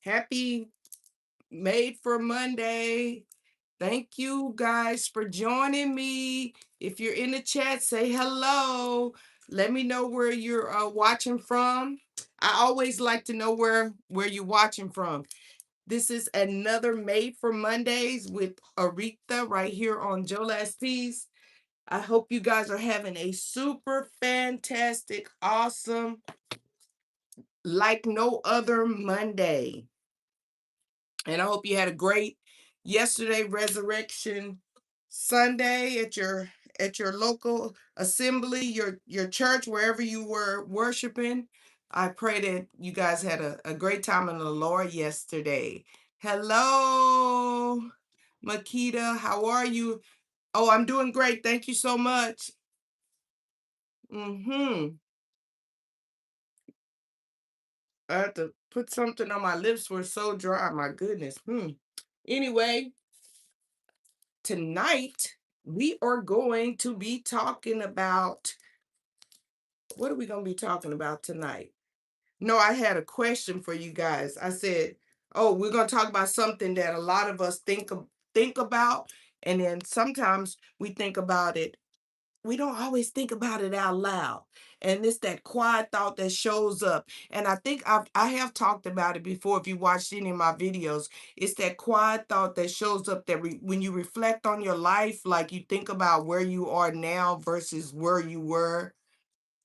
Happy Made for Monday. Thank you guys for joining me. If you're in the chat, say hello. Let me know where you're watching from. I always like to know where you're watching from. This is another Made for Mondays with Aretha right here on JOLAS Tees. I hope you guys are having a super fantastic, awesome, like no other Monday. And I hope you had a great yesterday Resurrection Sunday at your local assembly, your church, wherever you were worshiping. I pray that you guys had a great time in the Lord yesterday. Hello, Makita. How are you? Oh, I'm doing great. Thank you so much. Mm-hmm. I had to put something on my lips were so dry. My goodness. Anyway, tonight we are going to be talking about what are we going to be talking about tonight? No, I had a question for you guys. I said, "Oh, we're going to talk about something that a lot of us think about, and then sometimes we think about it, we don't always think about it out loud, and it's that quiet thought that shows up. And I think I have talked about it before. If you watched any of my videos, it's that quiet thought that shows up that when you reflect on your life, like you think about where you are now versus where you were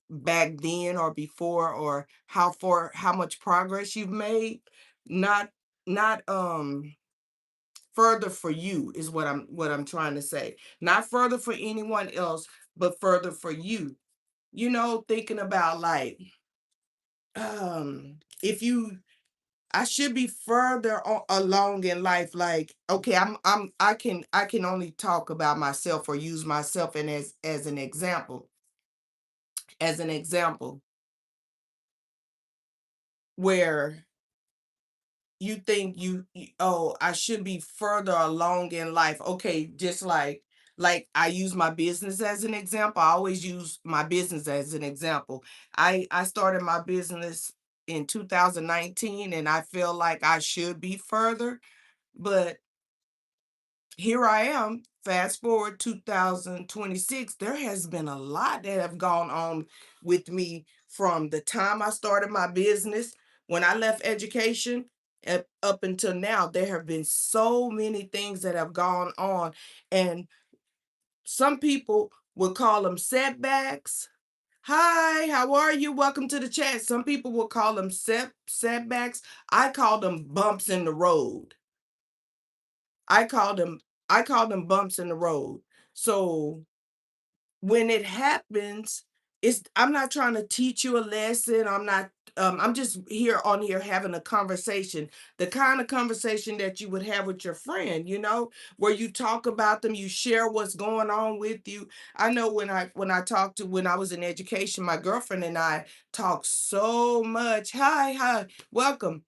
back then or before, or how much progress you've made. Not not um further for you is what I'm trying to say. Not further for anyone else, but further for you. Thinking about like, if you I should be further along in life. Like, okay, I can only talk about myself or use myself and as an example. As an example, where you think oh, I should be further along in life. Okay, just like I use my business as an example. I always use my business as an example. I started my business in 2019, and I feel like I should be further, but here I am, fast forward 2026. There has been a lot that have gone on with me from the time I started my business, when I left education, up until now. There have been so many things that have gone on, and some people would call them setbacks. Hi, how are you? Welcome to the chat. Some people will call them setbacks. I call them bumps in the road. I call them I call them bumps in the road. So when it happens, I'm not trying to teach you a lesson. I'm just here having a conversation. The kind of conversation that you would have with your friend, where you talk about them, you share what's going on with you. I know when I was in education, my girlfriend and I talked so much. Hi, welcome.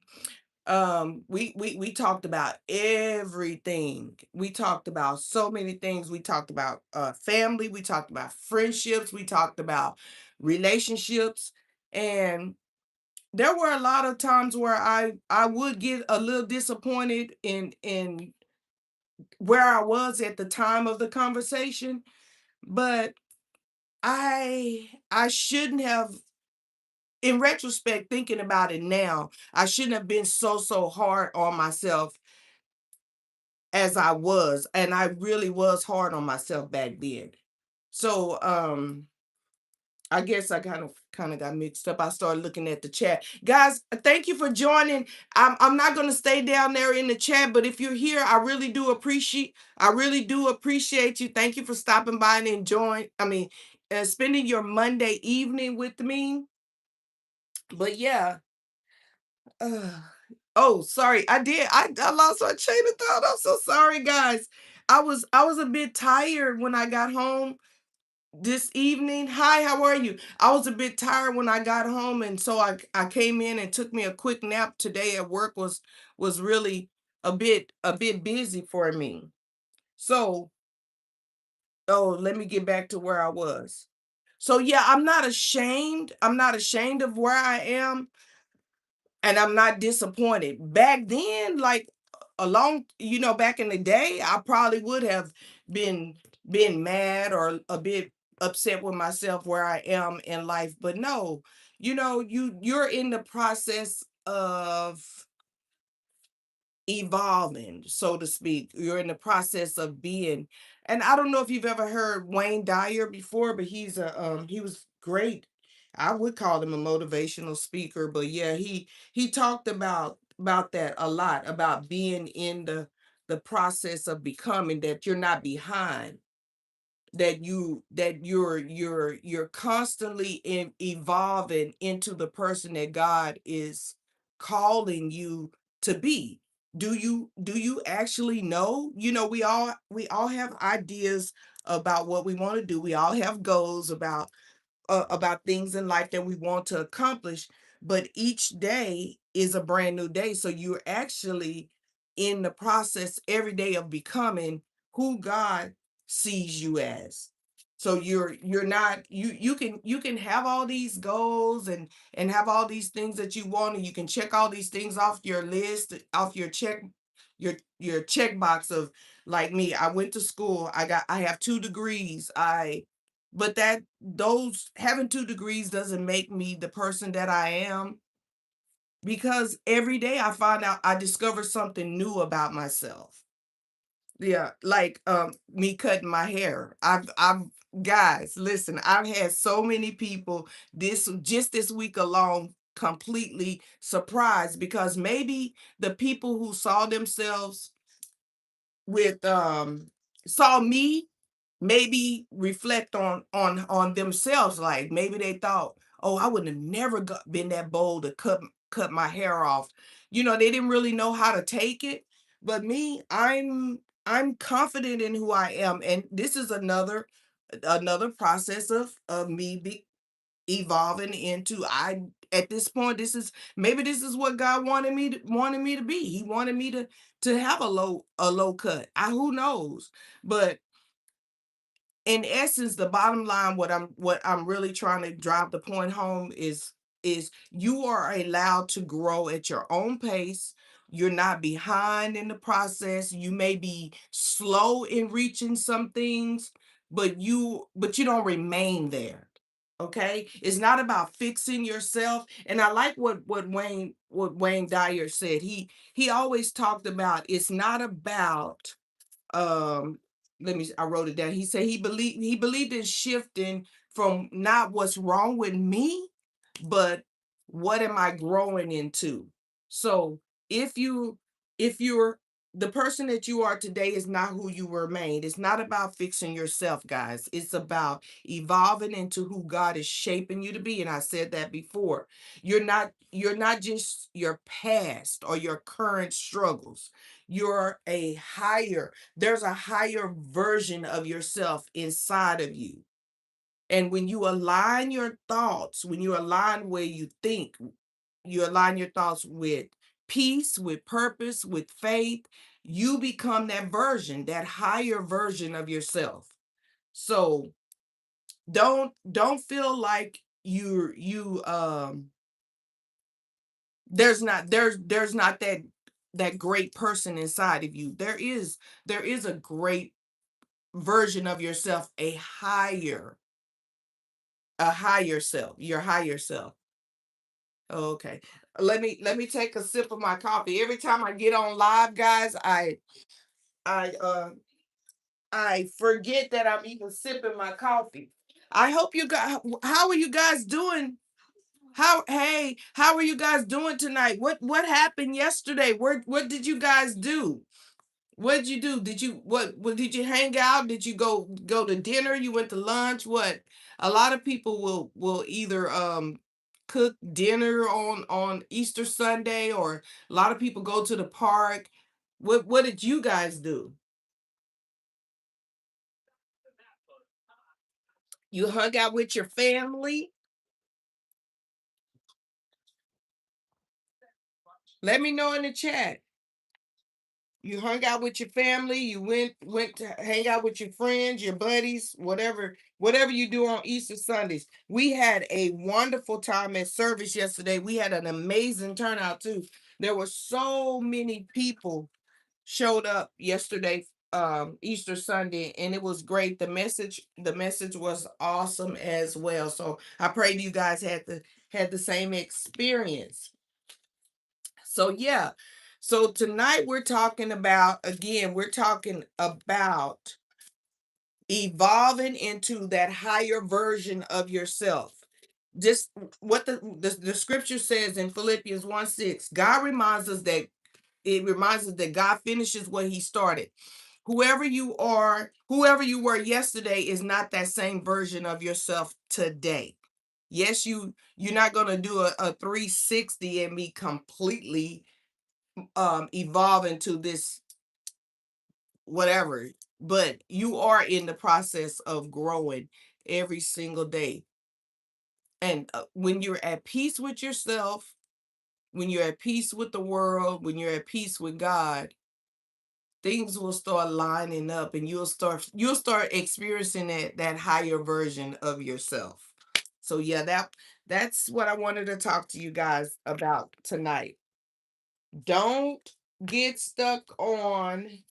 We talked about everything. We talked about so many things. We talked about family, we talked about friendships, we talked about relationships. And there were a lot of times where I would get a little disappointed in where I was at the time of the conversation. But I shouldn't have, in retrospect, thinking about it now, I shouldn't have been so hard on myself as I was, and I really was hard on myself back then. So, I guess I kind of got mixed up. I started looking at the chat. Guys, thank you for joining. I'm not going to stay down there in the chat, but if you're here, I really do appreciate you. Thank you for stopping by and enjoying, spending your Monday evening with me. But yeah, uh, oh, sorry. I lost my chain of thought. I'm so sorry, guys. I was a bit tired when I got home this evening. Hi, how are you? I was a bit tired when I got home, and so I came in and took me a quick nap. Today at work was really a bit busy for me. So, oh, let me get back to where I was. So yeah, I'm not ashamed. I'm not ashamed of where I am. and I'm not disappointed. Back then, like back in the day, I probably would have been been mad or a bit upset with myself where I am in life. But no, you're in the process of evolving, so to speak. You're in the process of being, and I don't know if you've ever heard Wayne Dyer before, but he was great. I would call him a motivational speaker, but yeah, he talked about that a lot, about being in the process of becoming, that you're not behind, that you're constantly evolving into the person that God is calling you to be. Do you actually know? We all have ideas about what we want to do. We all have goals about things in life that we want to accomplish, but each day is a brand new day. So you're actually in the process every day of becoming who God sees you as. So you're not you can have all these goals and have all these things that you want, and you can check all these things off your list, off your check box of, like me, I went to school, I have 2 degrees, I but that those having 2 degrees doesn't make me the person that I am, because every day I discover something new about myself. Yeah, like me cutting my hair. I've guys, listen, I've had so many people this week alone completely surprised, because maybe the people who with saw me maybe reflect on themselves, like maybe they thought, oh, I wouldn't have never been that bold to cut my hair off. They didn't really know how to take it. But me, I'm confident in who I am, and this is another process of me evolving into, I at this point, this is what God wanted me to be. He wanted me to have a low cut. Who knows? But in essence, the bottom line, what I'm really trying to drive the point home is you are allowed to grow at your own pace. You're not behind in the process. You may be slow in reaching some things, but you don't remain there. Okay? It's not about fixing yourself. And I like what Wayne Dyer said. He always talked about, it's not about um I wrote it down. He said he believed in shifting from not what's wrong with me, but what am I growing into. So if you're the person that you are today is not who you were made. It's not about fixing yourself, guys. It's about evolving into who God is shaping you to be. And I said that before. You're not just your past or your current struggles. There's a higher version of yourself inside of you. And when you align your thoughts, when you align where you think, you align your thoughts with peace, with purpose, with faith, you become that higher version of yourself. So don't feel like there's not that great person inside of you. There is a great version of yourself, a higher self, your higher self. Okay. Let me take a sip of my coffee. Every time I get on live, guys, I forget that I'm even sipping my coffee. I hope you guys How are you guys doing? How are you guys doing tonight? What happened yesterday? What did you guys do? What did you do? What did you hang out? Did you go to dinner? You went to lunch? What? A lot of people will either cook dinner on Easter Sunday, or a lot of people go to the park. What did you guys do? You hung out with your family? Let me know in the chat. You hung out with your family, you went to hang out with your friends, your buddies, whatever you do on Easter Sundays. We had a wonderful time at service yesterday. We had an amazing turnout too. There were so many people showed up yesterday, Easter Sunday, and it was great. The message was awesome as well. So I pray you guys had the same experience. So yeah. So tonight we're talking about evolving into that higher version of yourself. Just what the scripture says in Philippians 1:6. It reminds us that God finishes what he started. Whoever you were yesterday is not that same version of yourself today. Yes, you're not going to do a 360 and be completely evolve into this whatever, but you are in the process of growing every single day. And when you're at peace with yourself, when you're at peace with the world, when you're at peace with God, things will start lining up, and you'll start experiencing that higher version of yourself. So yeah, that's what I wanted to talk to you guys about tonight. Don't get stuck on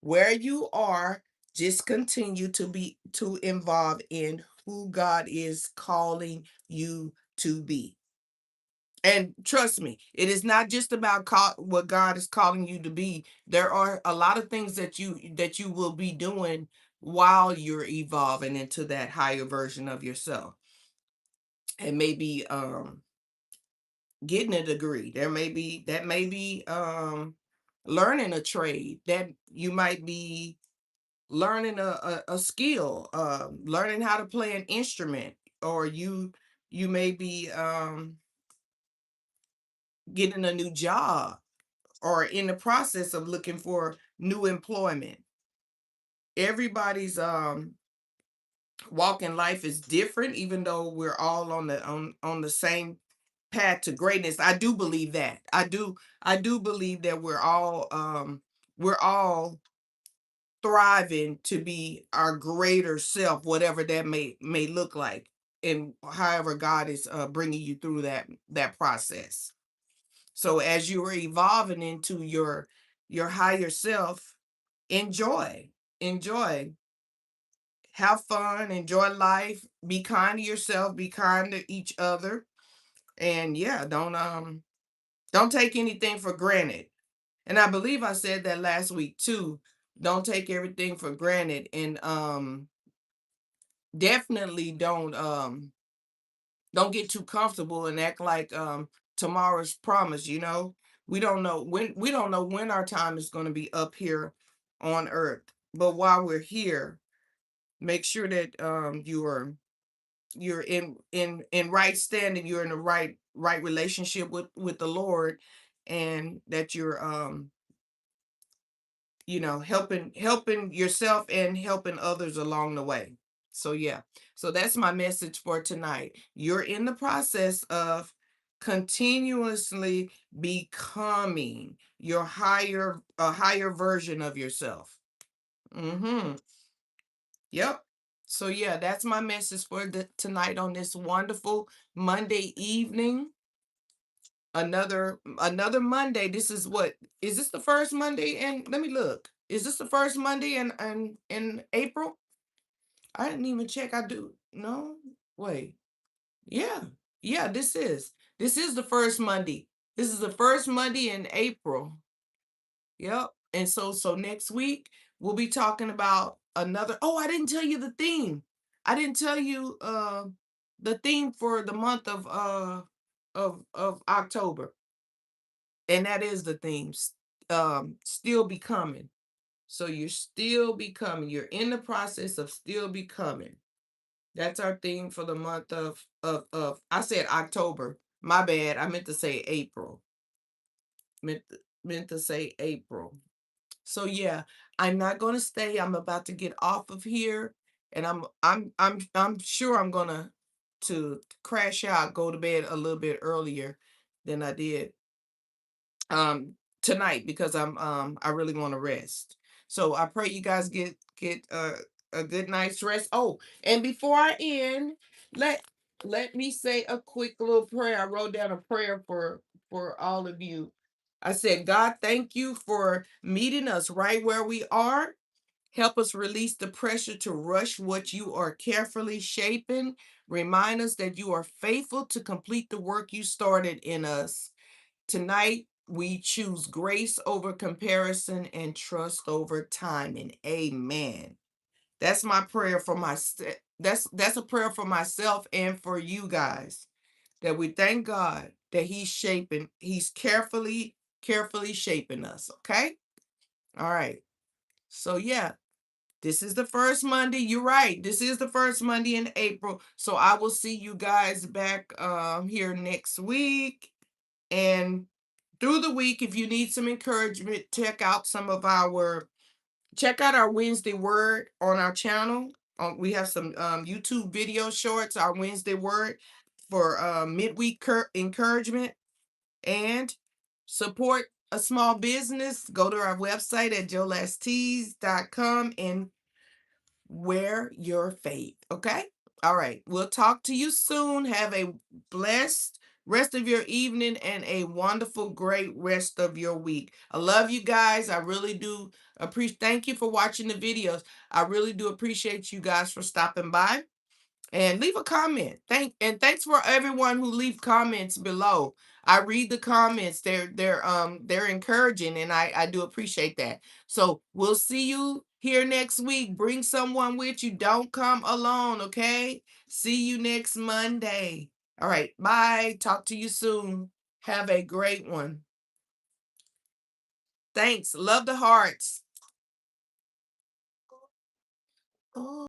where you are. Just continue to involve in who God is calling you to be. And trust me, it is not just about what God is calling you to be. There are a lot of things that you will be doing while you're evolving into that higher version of yourself. And maybe getting a degree. That may be learning a trade. That you might be learning a skill, learning how to play an instrument, or you may be getting a new job, or in the process of looking for new employment. Everybody's walk in life is different, even though we're all on the same path to greatness. I do believe that. I do believe that we're all thriving to be our greater self, whatever that may look like, and however God is bringing you through that process. So as you are evolving into your higher self, enjoy, have fun, enjoy life, be kind to yourself, be kind to each other, and yeah, don't take anything for granted. And I believe I said that last week too. Don't take everything for granted, and definitely don't get too comfortable and act like tomorrow's promise. We don't know when our time is going to be up here on earth. But while we're here, make sure that you're in right standing, you're in the right relationship with the Lord, and that you're helping yourself and helping others along the way. So yeah. So that's my message for tonight. You're in the process of continuously becoming a higher version of yourself. Mhm. Yep. So yeah, that's my message for tonight on this wonderful Monday evening. Another Monday. This is what is this the first Monday? And let me look. Is this the first Monday in April? I didn't even check. I do no. Wait. Yeah. Yeah, this is the first Monday. This is the first Monday in April. Yep. And so next week we'll be talking about another. Oh, I didn't tell you the theme. I didn't tell you the theme for the month of October. And that is the theme. Still becoming. So you're still becoming. You're in the process of still becoming. That's our theme for the month of I said October. My bad. I meant to say April. Meant to say April. So yeah, I'm not gonna stay. I'm about to get off of here, and I'm sure I'm gonna to crash out, go to bed a little bit earlier than I did um tonight because I really want to rest. So I pray you guys get a good night's rest. Oh, and before I end, let let me say a quick little prayer. I wrote down a prayer for all of you. I said, God, thank you for meeting us right where we are. Help us release the pressure to rush what you are carefully shaping. Remind us that you are faithful to complete the work you started in us. Tonight, we choose grace over comparison and trust over timing. Amen. That's my prayer for that's a prayer for myself and for you guys. That we thank God that he's carefully shaping us, okay? All right. So yeah, this is the first Monday. You're right. This is the first Monday in April. So I will see you guys back here next week. And through the week, if you need some encouragement, check out our Wednesday word on our channel. We have some YouTube video shorts, our Wednesday word for midweek encouragement, and support a small business. Go to our website at jolastees.com and wear your faith. Okay? All right. We'll talk to you soon. Have a blessed rest of your evening and a wonderful, great rest of your week. I love you guys. I really do appreciate. Thank you for watching the videos. I really do appreciate you guys for stopping by and leave a comment. Thanks for everyone who leave comments below. I read the comments. They're encouraging, and I do appreciate that. So we'll see you here next week. Bring someone with you. Don't come alone, okay? See you next Monday. All right, bye. Talk to you soon. Have a great one. Thanks. Love the hearts. Oh.